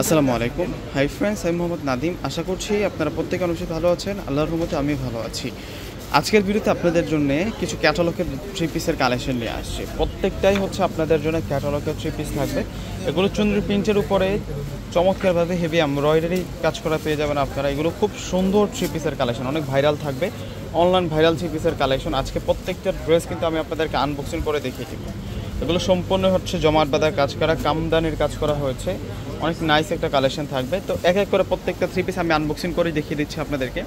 আসসালামু আলাইকুম। Hi friends, আমি মোহাম্মদ নাদিম। আশা করছি আপনারা প্রত্যেকে অবশ্যই ভালো আছেন। আল্লাহর রহমতে আমি ভালো আছি। আজকের ভিডিওতে আপনাদের জন্য কিছু ক্যাটালগের থ্রি পিসের কালেকশন নিয়ে আসছি। প্রত্যেকটাই হচ্ছে আপনাদের জন্য ক্যাটালগের থ্রি পিস থাকবে। এগুলো চুনরি প্রিন্টের উপরে চমৎকারভাবে হেভি এমব্রয়ডারি কাজ করা পেয়ে যাবেন আপনারা। এগুলো খুব সুন্দর থ্রি পিসের কালেকশন, অনেক ভাইরাল থাকবে, অনলাইন ভাইরাল থ্রি পিসের কালেকশন। আজকে প্রত্যেকটা ড্রেস কিন্তু আমি আপনাদেরকে আনবক্সিং করে দেখিয়ে দেবো। এগুলো সম্পূর্ণ হচ্ছে জমাট বাঁধা কাজ করা, কামদানির কাজ করা হয়েছে। অনেক নাইস একটা কালেকশন থাকবে। তো এক এক করে প্রত্যেকটা থ্রি পিস আমি আনবক্সিং করে দেখিয়ে দিচ্ছি আপনাদেরকে।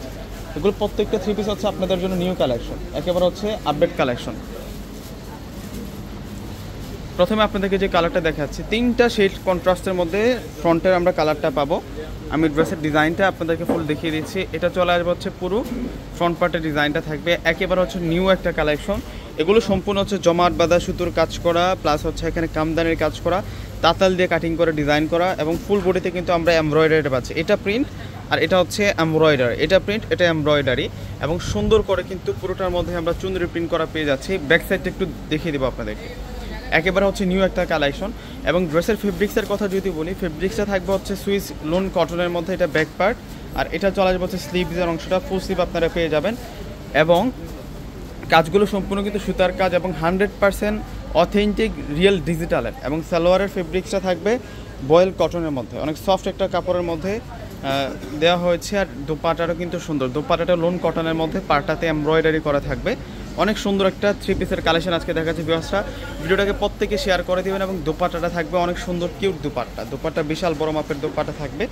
এগুলো প্রত্যেকটা থ্রি পিস হচ্ছে আপনাদের জন্য নিউ কালেকশন, একেবারে হচ্ছে আপডেট কালেকশন। প্রথমে আপনাদেরকে যে কালারটা দেখাচ্ছি, তিনটা শেড কন্ট্রাস্টের মধ্যে ফ্রন্টের আমরা কালারটা পাবো। আমি ড্রেসের ডিজাইনটা আপনাদেরকে ফুল দেখিয়ে দিচ্ছি। এটা চলে আসবে হচ্ছে পুরো ফ্রন্ট পার্টের ডিজাইনটা থাকবে, একেবারে হচ্ছে নিউ একটা কালেকশন। এগুলো সম্পূর্ণ হচ্ছে জমাট বাঁধা সুতোর কাজ করা, প্লাস হচ্ছে এখানে কামদানির কাজ করা, তাতাল দিয়ে কাটিং করে ডিজাইন করা, এবং ফুল বডিতে কিন্তু আমরা এমব্রয়ডারি পাচ্ছি। এটা প্রিন্ট আর এটা হচ্ছে এমব্রয়ডারি, এটা প্রিন্ট এটা এমব্রয়ডারি, এবং সুন্দর করে কিন্তু পুরোটার মধ্যে আমরা চুনরি প্রিন্ট করা পেয়ে যাচ্ছি। ব্যাক সাইডটা একটু দেখিয়ে দেবো আপনাদেরকে। একেবারে হচ্ছে নিউ একটা কালেকশন। এবং ড্রেসের ফেব্রিক্সের কথা যদি বলি, ফেব্রিক্সটা থাকবে হচ্ছে সুইস লোন কটনের মধ্যে, এটা ব্যাক পার্ট। আর এটা চলে আসবে হচ্ছে স্লিভসের অংশটা, ফুল স্লিভ আপনারা পেয়ে যাবেন। এবং কাজগুলো সম্পূর্ণ কিন্তু সুতার কাজ এবং 100% অথেন্টিক রিয়েল ডিজিটালের। এবং সালোয়ারের ফেব্রিক্সটা থাকবে বয়েল কটনের মধ্যে, অনেক সফট একটা কাপড়ের মধ্যে দেওয়া হয়েছে। আর দোপাটারও কিন্তু সুন্দর, দোপাটাটা লোন কটনের মধ্যে, পাটাতে এমব্রয়ডারি করা থাকবে। অনেক সুন্দর একটা থ্রি পিসের কালেকশন আজকে দেখাচ্ছি ভিউয়ার্সরা। ভিডিওটাকে প্রত্যেকে শেয়ার করে দেবেন। এবং দোপাটাটা থাকবে অনেক সুন্দর কিউট দোপাট্টা, দোপাট্টা বিশাল বড় মাপের দোপাট্টা থাকবে।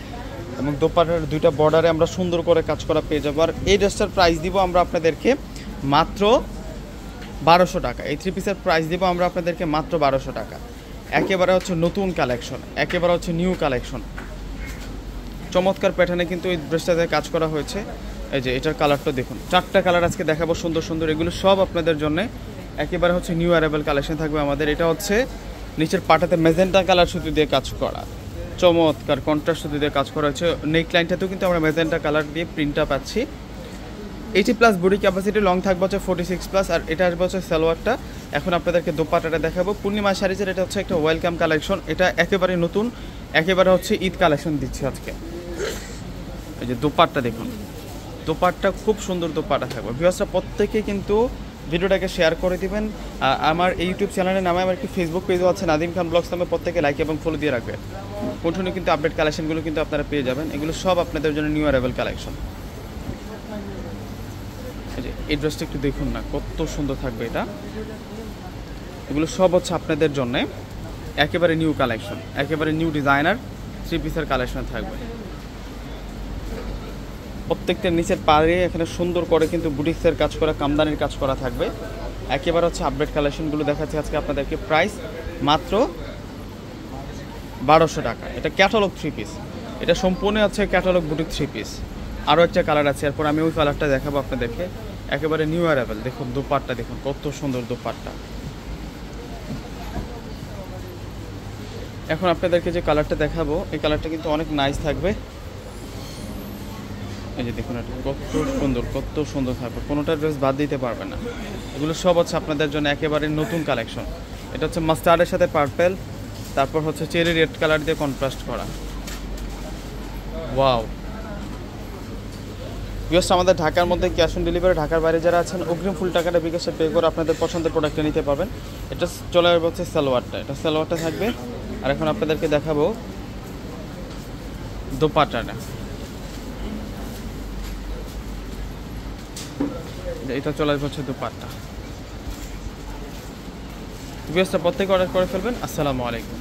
এবং দোপাটার দুইটা বর্ডারে আমরা সুন্দর করে কাজ করা পেয়ে যাবো। আর এই ড্রেসটার প্রাইস দিব আমরা আপনাদেরকে মাত্র 1200 টাকা। এই থ্রি পিসের প্রাইস দিব আমরা আপনাদেরকে মাত্র 1200 টাকা। একেবারে হচ্ছে নতুন কালেকশন, একেবারে হচ্ছে নিউ কালেকশন। চমৎকার প্যাটার্নে কিন্তু এই ড্রেসটাতে কাজ করা হয়েছে। এই যে এটার কালারটা দেখুন, 4টা কালার আজকে দেখাবো সুন্দর সুন্দর। এগুলো সব আপনাদের জন্য একেবারে হচ্ছে নিউ অ্যারাইভেল কালেকশন থাকবে আমাদের। এটা হচ্ছে নিচের পাটাতে মেজেন্টা কালার সুতো দিয়ে কাজ করা, চমৎকার কন্ট্রাস্ট সুতো দিয়ে কাজ করা হয়েছে। নেক লাইনটাতেও কিন্তু আমরা মেজেন্টা কালার দিয়ে প্রিন্টটা পাচ্ছি। 80+ বডি ক্যাপাসিটি, লং থাকবে হচ্ছে 46+। আর এটা আসবে হচ্ছে সালোয়ারটা। এখন আপনাদেরকে দোপাট্টাটা দেখাবো। পূর্ণিমা শাড়িজের এটা হচ্ছে একটা ওয়েলকাম কালেকশন। এটা একেবারে নতুন, একেবারে হচ্ছে ঈদ কালেকশন দিচ্ছি আজকে। এই যে দোপাট্টা দেখুন, দোপাট্টা খুব সুন্দর দোপাট্টা থাকবে। ভিউয়ার্সরা প্রত্যেকে কিন্তু ভিডিওটাকে শেয়ার করে দিবেন। আমার এই ইউটিউব চ্যানেলের নামে আমার একটি ফেসবুক পেজও আছে, নাদিম খান ব্লগস নামে। প্রত্যেকে লাইক এবং ফলো দিয়ে রাখবেন। কন্টিনিউ কিন্তু আপডেট কালেকশনগুলো কিন্তু আপনারা পেয়ে যাবেন। এগুলো সব আপনাদের জন্য নিউ অ্যারাইভেল কালেকশন। এই ড্রেসটা একটু দেখুন না, কত সুন্দর থাকবে এটা। এগুলো সব হচ্ছে আপনাদের জন্য একেবারে নিউ কালেকশন, একেবারে নিউ ডিজাইনার থ্রি পিসের কালেকশন থাকবে। প্রত্যেকটা নিচের পাড়ে এখানে সুন্দর করে কিন্তু বুটিক্সের কাজ করা, কামদানির কাজ করা থাকবে। একেবারে হচ্ছে আপডেট কালেকশনগুলো দেখাচ্ছি আজকে আপনাদেরকে। প্রাইস মাত্র 1200 টাকা। এটা ক্যাটালগ থ্রি পিস, এটা সম্পূর্ণ হচ্ছে ক্যাটালগ বুটিক থ্রি পিস। আরও একটা কালার আছে, এরপর আমি ওই কালারটা দেখাবো আপনাদেরকে। একেবারে নিউ অ্যারাইভেল। দেখুন দোপাট্টা দেখুন, কত সুন্দর দোপাট্টা। এখন আপনাদেরকে যে কালারটা দেখাবো, এই কালারটা কিন্তু অনেক নাইস থাকবে। এই যে দেখুন, এটা কত সুন্দর, কত সুন্দর থাকবে, কোনোটা ড্রেস বাদ দিতে পারবে না। এগুলো সব হচ্ছে আপনাদের জন্য একেবারে নতুন কালেকশন। এটা হচ্ছে মাস্টার্ডের সাথে পার্পেল, তারপর হচ্ছে চেরি রেড কালার দিয়ে কন্ট্রাস্ট করা। ওয়াও! বিকজ আমাদের ঢাকার মধ্যে ক্যাশ অন ডেলিভারি, ঢাকার বাইরে যারা আছেন অগ্রিম ফুল টাকাটা বিকাশে পে করে আপনাদের পছন্দের প্রোডাক্টটা নিতে পারবেন। এটা চলে আসবে হচ্ছে সালোয়ারটা, এটা সালোয়ারটা থাকবে। আর এখন আপনাদেরকে দেখাবো দোপাট্টাটা। এটা চলে আসবে হচ্ছে দোপাট্টা। বিকজটা প্রত্যেকে অর্ডার করে ফেলবেন। আসসালামু আলাইকুম।